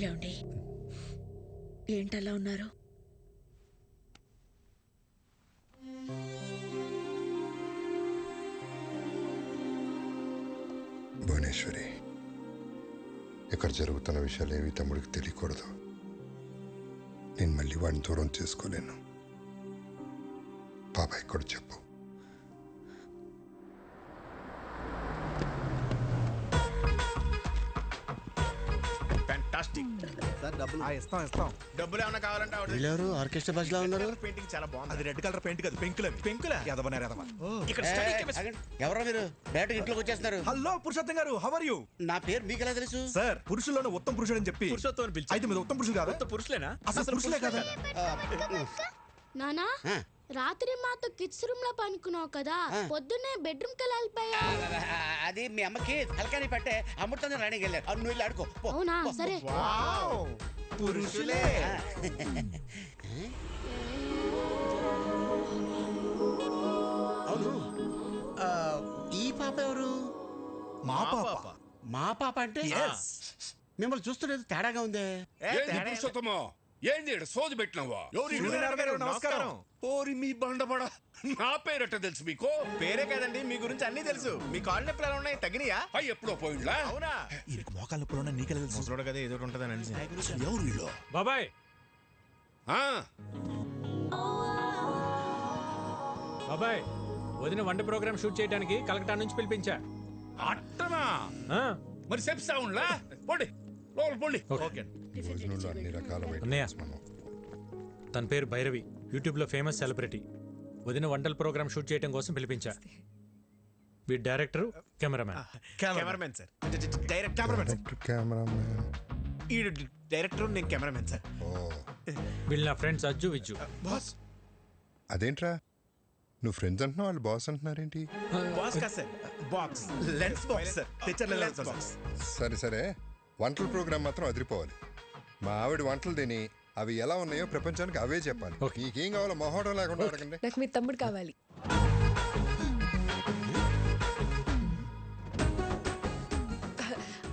ఏమండి ఏంటలా ఉన్నారు? భువనేశ్వరి, ఇక్కడ జరుగుతున్న విషయాలు ఏవి తమ్ముడికి తెలియకూడదు. నేను మళ్ళీ వాడిని దూరం చేసుకోలేను. బాబాయ్ కూడా చెప్పు. డబ్బులు ఏమైనా కావాలంటే వీళ్ళెవరు ఆర్కెస్ట్రా బస్ లా ఉన్నారు? పెయింటింగ్ చాలా బాగుంది. అది రెడ్ కలర్ పెయింట్ కాదు, పెంకుల ఎదవనారు ఎదవ. ఇక్కడ ఎవరో మీరు డైరెక్ట్ ఇంట్లోకి వచ్చేస్తున్నారు. హలో పురుషోత్తం గారు, హౌ ఆర్ యు? నా పేరు మీకు ఎలా తెలుసు? సార్, పురుషుల్లోనే ఉత్తమ పురుషుడు అని చెప్పి పురుషోత్తం పిలిచి అయితే మీరు ఉత్తమ పురుషుడు కాదా? పురుషులేనా? అసలు పురుషులే కదా? నానా రాత్రి మాతో కిడ్స్ రూమ్ లో పనుకున్నావు కదా, పొద్దున్నే బెడ్రూమ్ కి వెళ్ళిపోయా. అది మీ అమ్మకి తలకాని పట్టే అమృతంగా రాణికి వెళ్ళారు. నువ్వు వెళ్ళి ఆడుకో. అవునా? సరే. పురుషులే. అవును, ఈ పాప ఎవరు? మా పాప. మా పాప అంటే మిమ్మల్ని చూస్తున్నది తేడాగా ఉందే. ఏంది సోది పెట్టినవా? నమస్కారం. ఓరి మీ బండబడ, నా పేరట తెలుసు మీకు? పేరే కదండి, మీ గురించి అన్ని తెలుసు. మీ కాళ్ళు నొప్పులు ఎలా ఉన్నాయి, తగినయా? అవి ఎప్పుడో పోయిండ్లా? అవునా? ఈయనకి మోకాళ్ళ నొప్పులు ఉన్నా నీకెలా తెలుసు? ముసలోడు కదా, ఏదో ఉంటుందని అనేసి. ఎవరు వీళ్ళు? బాబాయ్ బాబాయ్, వదిన వంట ప్రోగ్రామ్ షూట్ చేయడానికి కలకటా నుంచి పిలిపించా. అట్టనా? ఆ, మరి చెప్తా ఉండ్లా? పోండి లోపల పోండి. ఓకే. భోజనంలో అన్ని రకాల అన్నయ్య. ఐటమ్స్ మనం. తన పేరు భైరవి, యూట్యూబ్ లో ఫేమస్ సెలబ్రిటీ. వదిన వంటల ప్రోగ్రామ్ షూట్ చేయడం కోసం పిలిపించా. వీడి director, cameraman. Cameramen sir. Direct cameramen sir. Cameraman. ఈ డైరెక్టర్, నేను కెమెరామెన్ సార్. ఓ, వీళ్ళు నా ఫ్రెండ్స్ అజ్జు విజ్జు. బాస్. అదేంట్రా నువ్వు ఫ్రెండ్స్ అంటున్నావు, వాళ్ళు బాస్ అంటున్నారేంటి? బాస్ కా sir? Box, lens box sir. తెచ్చర్ల లెన్స్ బాక్స్. సరే సరే, వంటల ప్రోగ్రామ్ మాత్రం అదిరిపోవాలి. మా ఆవిడ వంటలు తిని అవి ఎలా ఉన్నాయో ప్రపంచానికి అవే చెప్పాలి. నీకేం కావాలో మొహోటం లేకుండా అడగండి. నాకు మీ తమ్ముడు కావాలి.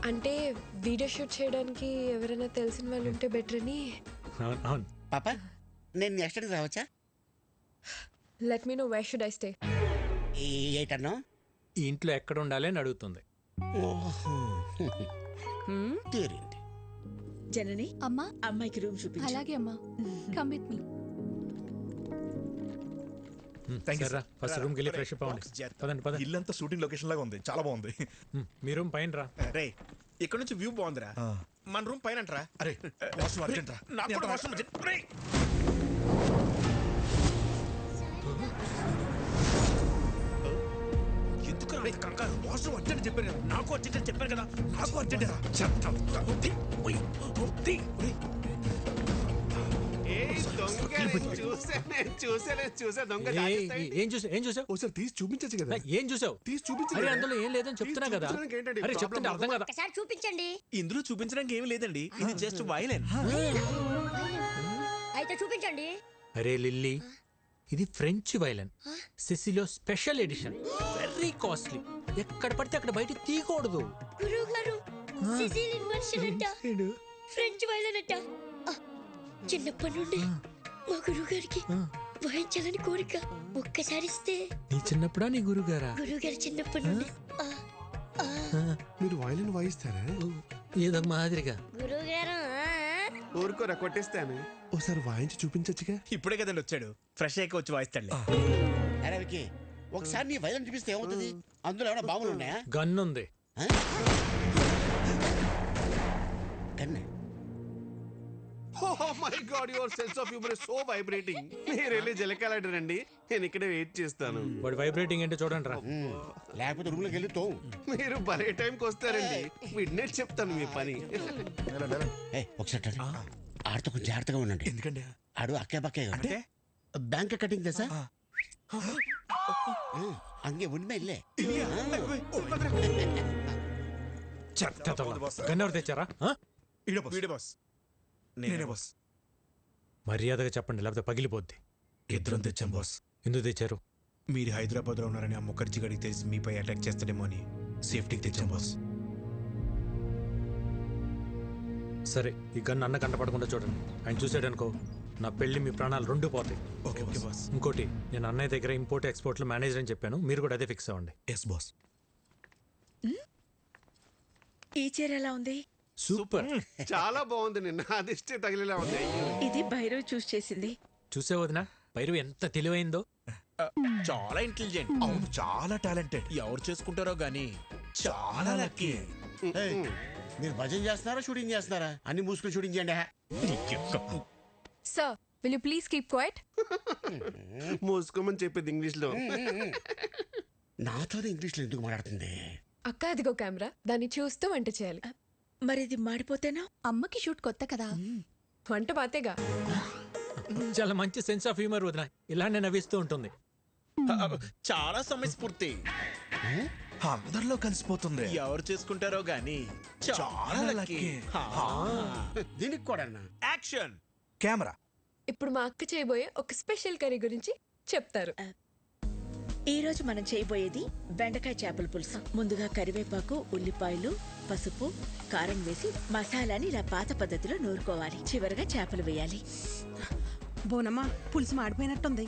అంటే వీడియో షూట్ చేయడానికి ఎవరైనా తెలిసిన వాళ్ళు ఉంటే బెటర్ అని. అవును. పాప, నేను నెక్స్ట్ టైం రావచ్చా? Let me know where should I stay. ఏటన్నా? ఈ ఇంట్లో ఎక్కడ ఉండాలి అని అడుగుతుంది. తీరింది. జనని, అమ్మా, అమ్మాయికి రూమ్ చూపించు. అలాగే అమ్మా. Come with me. సరే, ఫస్ట్ రూమ్ కి వెళ్ళి ఫ్రెష్ అప్ అవ్వండి. పదండి పదండి. ఇల్లంతా షూటింగ్ లొకేషన్ లాగా ఉంది, చాలా బాగుంది. మీ రూమ్ పైన రా. రే, ఇక్కడ నుంచి వ్యూ బాగుందిరా. మన రూమ్ పైన అంటరా? అరే వాష్రూమ్ అర్జెంట్ రా. నాకు కూడా వాష్రూమ్ అర్జెంట్. రే, ఎందుకు రా కంగారు? వాష్రూమ్ అర్జెంట్ చెప్పారు కదా. నాకు అర్జెంట్ చెప్పారు కదా. నాకు అర్జెంట్ రా. ఏం చూసావు? ఒకసారి తీసి చూపించచ్చు కదా. ఏం చూసావు? తీసి చూపించు. అరే అందులో ఏం లేదని చెప్తున్నా కదా. అరే చెప్తుంటే అర్థం కదా. ఒకసారి చూపించండి. ఇందులో చూపించడానికి ఏమి లేదండి, ఇది జస్ట్ వైలెన్. అయితే చూపించండి. అరే లిల్లీ, ఇది ఫ్రెంచ్ వైలన్, సిసిలో స్పెషల్ ఎడిషన్, వెరీ కాస్ట్లీ. ఎక్కడ పడితే అక్కడ బయట తీయకూడదు. గురువు గారు, సిసిలియన్ వర్షన్ అంట, ఫ్రెంచ్ వైలన్ అంట. చిన్నప్పటి నుండి మా గురువు గారికి వాయించాలని కోరిక. ఒక్కసారి ఇస్తే. నీ చిన్నప్పుడా నీ గురుగారా? గురువు గారు చిన్నప్పటి నుండి. మీరు వైలెన్ వాయిస్తారా? ఏదో మాదిరిగా. గురువు గారు ఊరుకోరా, కొట్టేస్తాను. ఒకసారి వాయించి చూపించచ్చుగా. ఇప్పుడే కదండి వచ్చాడు, ఫ్రెష్ అయ్యాక వచ్చి వాయిస్తాడు. అరే వికి, ఒకసారి నీ వైద్యం చూపిస్తే ఏమవుతుంది? అందులో ఏమైనా బాగులు ఉన్నాయా? గన్ ఉంది. గన్నే? Oh my God, your sense of humor is so vibrating. మీరు వెళ్ళి జలకాలంటారండి, నేను ఇక్కడే వెయిట్ చేస్తాను. వాడు వైబ్రేటింగ్ అంటే చూడండి రా. లేకపోతే రూమ్ లోకి వెళ్ళి తోవు. మీరు భలే టైంకి వస్తారండి. విన్నట్టు చెప్తాను మీ పని. ఒకసారి ఆడితో కొంచెం జాగ్రత్తగా ఉండండి. ఎందుకండి? ఆడు అక్కే పక్కే అంటే బ్యాంక్ కటింగ్ తెసా అంగే ఉన్మే ఇల్లే. గన్ ఎవరు తెచ్చారా? నేనే బాస్. మర్యాదగా చెప్పండి, లేకపోతే పగిలిపోద్ది. ఇద్దరం తెచ్చాం బాస్. ఎందుకు తెచ్చారు? మీరు హైదరాబాద్ లో ఉన్నారని ఆ ముఖర్జీ గడికి తెలిసి మీపై అటాక్ చేస్తాడేమో అని సేఫ్టీకి తెచ్చాం బాస్. సరే ఈ గన్ అన్న కంటపడకుండా చూడండి. ఆయన చూసాడనుకో నా పెళ్లి మీ ప్రాణాలు రెండు పోతాయి. Okay boss. ఇంకోటి నేను అన్నయ్య దగ్గర ఇంపోర్ట్ ఎక్స్పోర్ట్లో మేనేజర్ అని చెప్పాను, మీరు కూడా అదే ఫిక్స్ అవ్వండి. Yes boss. ఈ చీర ఎలా ఉంది? సూపర్. చాలా బాగుంది. నిన్న అదిష్టే తగిలేలా ఉంది. ఇది భైరవ్ చూస్ చేసింది. చూసే వదినా భైరవి ఎంత తెలివైందో. చాలా ఇంటెలిజెంట్. అవును, చాలా టాలెంటెడ్. ఎవరు చేసుకుంటారో గానీ చాలా లక్కీ. ఏయ్, మీరు భజన చేస్తున్నారా షూటింగ్ చేస్తున్నారా? అన్ని మూసుకుని షూటింగ్ చేయండి. Sir will you please keep quiet? మూసుకోమని చెప్పింది ఇంగ్లీష్ లో. నాతో ఇంగ్లీష్ లో ఎందుకు మాట్లాడుతుంది? అక్క అదిగో కెమెరా, దాన్ని చూస్తూ వంట చేయాలి. మరి ఇది మాడిపోతేనా? అమ్మకి షూట్ కొత్త కదా. వంట పాతేగా. చాలా మంచి సెన్స్ ఆఫ్ హ్యూమర్ వదినా, ఇలానే నవ్విస్తూ ఉంటుంది. చాలా సమయస్ఫూర్తి. అందరిలో కలిసిపోతుంది. ఎవరు చేసుకుంటారో గానీ చాలా లక్కీ. దీనికి కూడా యాక్షన్ కెమెరా. ఇప్పుడు మా అక్క చేయబోయే ఒక స్పెషల్ కర్రీ గురించి చెప్తారు. ఈ రోజు మనం చేయబోయేది బెండకాయ చేపల పులుసు. ముందుగా కరివేపాకు, ఉల్లిపాయలు, పసుపు, కారం వేసి మసాలాని ఇలా పాత పద్ధతిలో నూరుకోవాలి. చివరగా చేపలు వేయాలి. బోనమ్మా పులుసు మాడిపోయినట్టుంది.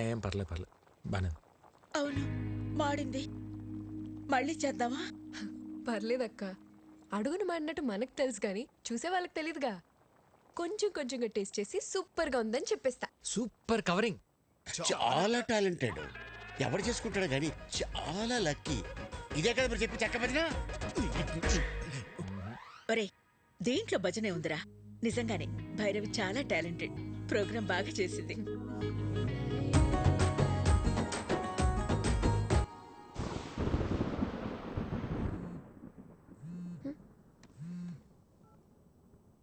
ఏం పర్లేదు బానే. అవును, మాడింది. మళ్ళీ చేద్దామా? పర్లేదక్క, అడుగును మాడినట్టు మనకు తెలుసు కానీ చూసే వాళ్ళకి తెలియదుగా. కొంచెం కొంచెంగా టేస్ట్ చేసి సూపర్ గా ఉందని చెప్పేస్తా. Super covering. చాలా టాలెంటెడ్. ఎవరు చేసుకుంటాడు కానీ చాలా లక్కీ. ఇదే కదా మీరు చెప్పి చెక్క భజన. ఒరే, దేంట్లో భజనే ఉందిరా. నిజంగానే భైరవి చాలా టాలెంటెడ్. ప్రోగ్రాం బాగా చేసింది.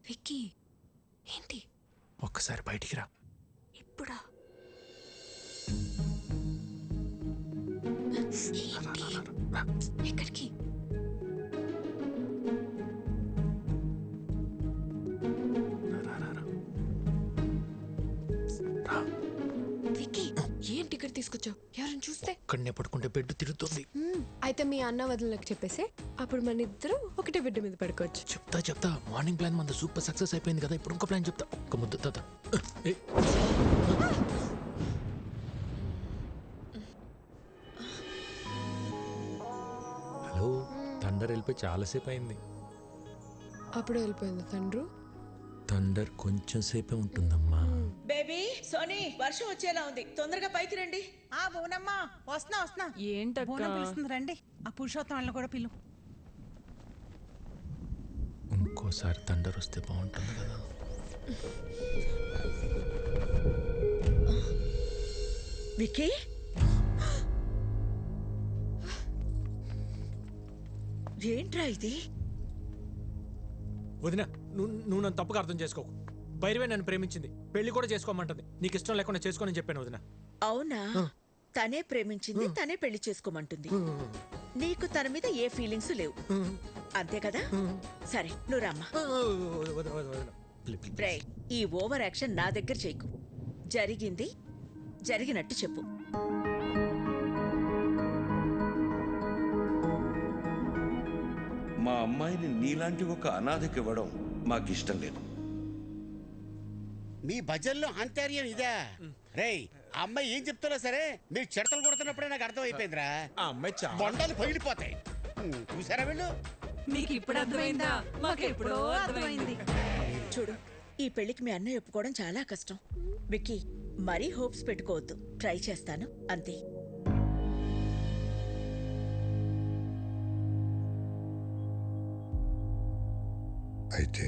విక్కీ ఏంటి? ఒక్కసారి బయటికి రా. ఇప్పుడా? ఎక్కడికి? విక్కీ ఏంటి ఇక్కడ తీసుకొచ్చావు? ఎవరైనా చూస్తే? ఇక్కడనే పడుకుంటే బెడ్ తిరుగుతుంది. అయితే మీ అన్న వదినలకు చెప్పేసి అప్పుడు మన ఇద్దరు ఒకటే బిడ్డ మీద పడుకోవచ్చు. చెప్తా. మార్నింగ్ ప్లాన్ మన సూపర్ సక్సెస్ అయిపోయింది కదా, ఇప్పుడు ఇంకో ప్లాన్ చెప్తా. ఒక ముద్దు తాత. హలో, థండర్ వెళ్ళిపోయి చాలాసేపు అయింది. అప్పుడు వెళ్ళిపోయింది తండ్రు. థండర్ కొంచెం సేపే ఉంటుందమ్మా. బేబీ, సోనీ, వర్షం వచ్చేలా ఉంది. తొందరగా పైకి రండి. ఆ బోనమ్మా వస్తున్నా. ఏంటక్క పిలుస్తుంది, రండి. ఆ పురుషోత్తం వాళ్ళని కూడా పిలు. ఇంకోసారి థండర్ వస్తే బాగుంటుంది కదా. విక్కీ, ఏంట్రా ఇది? వదినా, నువ్వు నన్ను తప్పుగా అర్థం చేసుకోకు. భైరవే నన్ను ప్రేమించింది, పెళ్లి కూడా చేసుకోమంటుంది. నీకు ఇష్టం లేకుండా చేసుకోనని చెప్పాను వదినా. అవునా? తనే ప్రేమించింది, తనే పెళ్లి చేసుకోమంటుంది. నీకు తన మీద ఏ ఫీలింగ్స్ లేవు, అంతే కదా? సరే, నువ్వు రామ్మా. ఈ ఓవర్ యాక్షన్ నా దగ్గర చేయకు. జరిగింది జరిగినట్టు చెప్పు. మా అమ్మాయిని నీలాంటి ఒక అనాథకి ఇవ్వడం మాకిష్టం లేదు. మీ భజనలో అంతర్యం ఇదా? రేయ్, ఆ అమ్మాయి ఏం చెప్తున్నా సరే మీరు చెడతలు కొడుతున్నప్పుడే నాకు అర్థం అయిపోయిందిరా. ఆ అమ్మాయి చాలా బొండాలు పగిలిపోతాయి. చూసారా వీళ్ళు? మీకు ఇప్పుడు అర్థమైందా? మాకు ఎప్పుడో అర్థమైంది. చూడు, ఈ పెళ్లికి మీ అన్నయ్య ఒప్పుకోవడం చాలా కష్టం. విక్కీ, మరీ హోప్స్ పెట్టుకోవద్దు. ట్రై చేస్తాను, అంతే. అయితే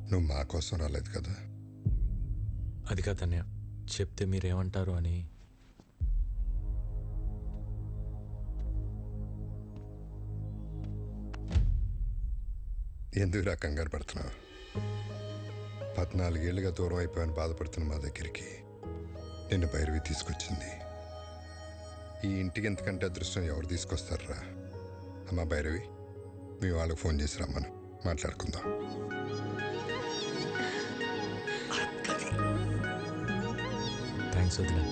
నువ్వు మా కోసం రాలేదు కదా? అది కాదన్నయ్య, చెప్తే మీరేమంటారు అని. ఎందుకు కంగారు పడుతున్నావు? 14 ఏళ్ళుగా దూరం అయిపోయాను బాధపడుతున్న మా దగ్గరికి నిన్ను భైరవి తీసుకొచ్చింది. ఈ ఇంటికి ఎంతకంటే అదృష్టం ఎవరు తీసుకొస్తారా? అమ్మా భైరవి, మీ వాళ్ళకి ఫోన్ చేసి రమ్మను, మాట్లాడుకుందాం. థ్యాంక్స్ వదినా.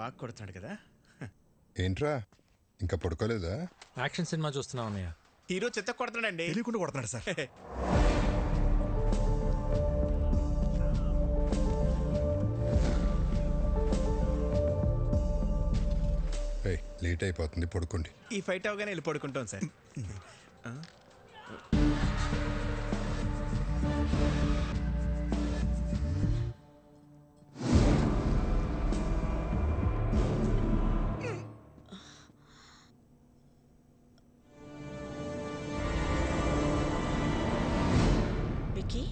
బాగా కొడుతున్నాడు కదా. ఏంట్రా ఇంకా పడుకోలేదా? యాక్షన్ సినిమా చూస్తున్నావు అన్నయ్య. హీరో చెత్త కొడుతున్నాడండి. తెలియకుండా కొడుతున్నాడు సార్. లేట్ అయిపోతుంది, పడుకోండి. ఈ ఫైట్ అవగానే వెళ్ళి పడుకుంటాం సార్. విక్కీ,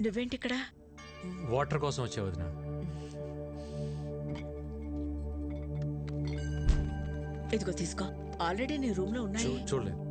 నువ్వేంటి ఇక్కడ? వాటర్ కోసం వచ్చే వదిన. ఇదిగో తీసుకో, ఆల్రెడీ నీ రూమ్ లో ఉన్నాయి. చూడలేదు.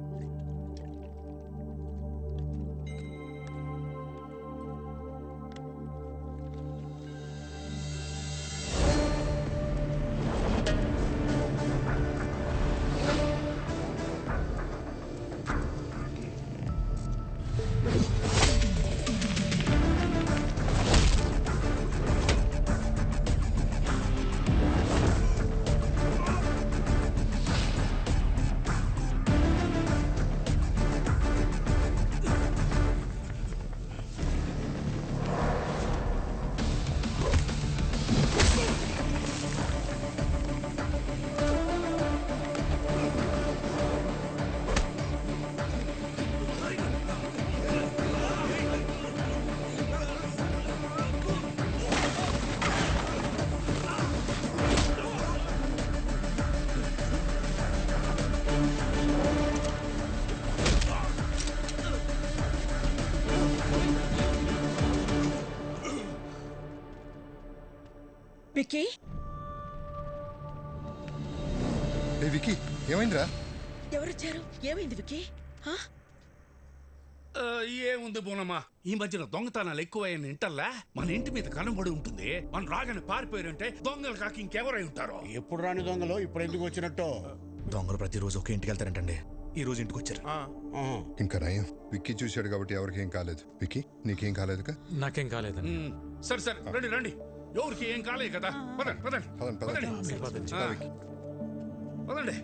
విక్కీ, విక్కీ ఏమైందిరా? ఎవరొచ్చారు? ఏమైంది విక్కీ? ఏముంది బోనమ్మా, ఈ మధ్యన దొంగతనాలు ఎక్కువైన ఇంటల్లా మన ఇంటి మీద కనబడి ఉంటుంది. మన రాగానే పారిపోయారంటే దొంగలు కాక ఇంకెవరై ఉంటారో. ఎప్పుడు రాని దొంగలు ఇప్పుడు ఎందుకు వచ్చినట్టు? దొంగలు ప్రతిరోజు ఒకే ఇంటికి వెళ్తారంటండి. ఈ రోజు ఇంటికి వచ్చారు. ఇంకా నయం, విక్కీ చూశాడు కాబట్టి ఎవరికి ఏం కాలేదు. విక్కీ నీకేం కాలేదుగా? నాకేం కాలేదండి. సరే సరే, రండి రండి. ఎవరికి ఏం కాలేదు కదా. పదండి పదండి పదండి పదండి.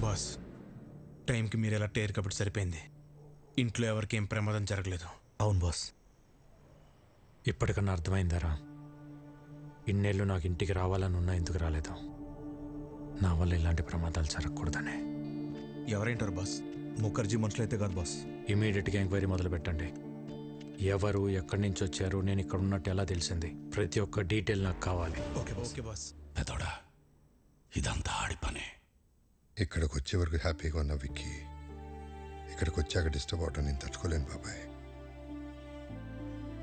బాస్, టైంకి మీరు ఎలా టేర్ కాబట్టి సరిపోయింది. ఇంట్లో ఎవరికి ఏం ప్రమాదం జరగలేదు. అవును బాస్. ఇప్పటికన్నా అర్థమైందరా, ఇన్నేళ్ళు నాకు ఇంటికి రావాలని ఉన్నా ఎందుకు రాలేదు? నా వల్ల ఇలాంటి ప్రమాదాలు జరగకూడదనే. ఎవరేంటారు బాస్? ముఖర్జీ మనుషులైతే కాదు బాస్. ఇమీడియట్గా ఎంక్వైరీ మొదలు పెట్టండి. ఎవరు, ఎక్కడి నుంచి వచ్చారు, నేను ఇక్కడ ఉన్నట్టు ఎలా తెలిసింది, ప్రతి ఒక్క డీటెయిల్ నాకు కావాలి. Okay boss. పెదోడా, ఇదంతా ఆడి పనే. ఇక్కడికి వచ్చే వరకు హ్యాపీగా ఉన్న విక్కీ ఇక్కడికి వచ్చాక డిస్టర్బ్ అవటం నేను తట్టుకోలేను బాబాయ్.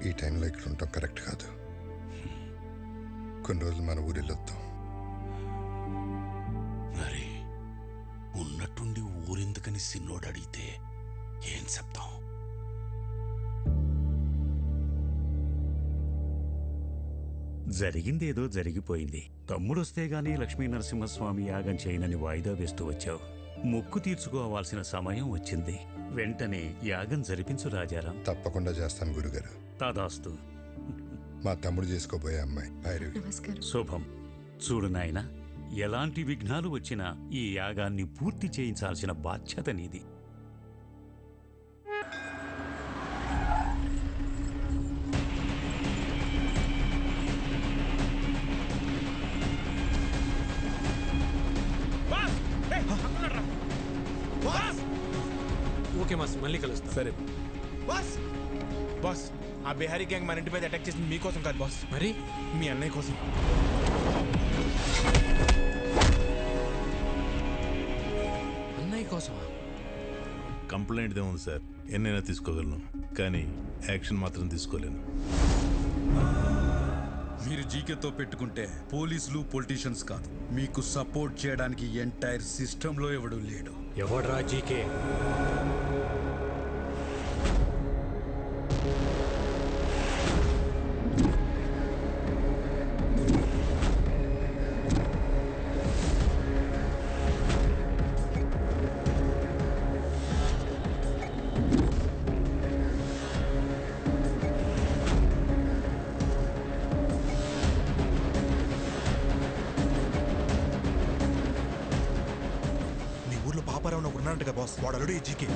ఈ టైంలో ఇక్కడ ఉండటం కరెక్ట్ కాదు. కొన్ని రోజులు మన ఊరు వెళ్ళొద్దాం. మరి ఉన్నట్టుండి ఊరెందుకని సిన్నోడు అడిగితే ఏం చెప్తాం? జరిగిందేదో జరిగిపోయింది. తమ్ముడొస్తే గానీ లక్ష్మీ నరసింహస్వామి యాగం చేయనని వాయిదా వేస్తూ వచ్చావు. మొక్కు తీర్చుకోవాల్సిన సమయం వచ్చింది. వెంటనే యాగం జరిపించు రాజారాం. తప్పకుండా చేస్తాను గురుగారు. తదాస్తు. మా తమ్ముడు చేసుకోబోయే అమ్మాయి భైరవి. శుభం. చూడు నాయనా, ఎలాంటి విఘ్నాలు వచ్చినా ఈ యాగాన్ని పూర్తి చేయించాల్సిన బాధ్యత నీది. ఓకే మాస్, మళ్ళీ కలుస్తా. సరే బాస్. బాస్, ఆ బిహారీ గ్యాంగ్ మన ఇంటి మీద అటాక్ చేసింది మీకోసం కాదు బాస్, మరి మీ అన్నయ్య కోసం. అన్నయ్య కోసమా? కంప్లైంట్ ఏముంది సార్, ఎన్నైనా తీసుకోగలను, కానీ యాక్షన్ మాత్రం తీసుకోలేను. మీరు జీకేతో పెట్టుకుంటే పోలీసులు పొలిటీషియన్స్ కాదు, మీకు సపోర్ట్ చేయడానికి ఎంటైర్ సిస్టంలో ఎవడు లేడు. ఎవడ్రా జీకే? పాపారావు ఉన్నారంట కదా బాస్, వాడు అల్లుడు ఈ జీకే.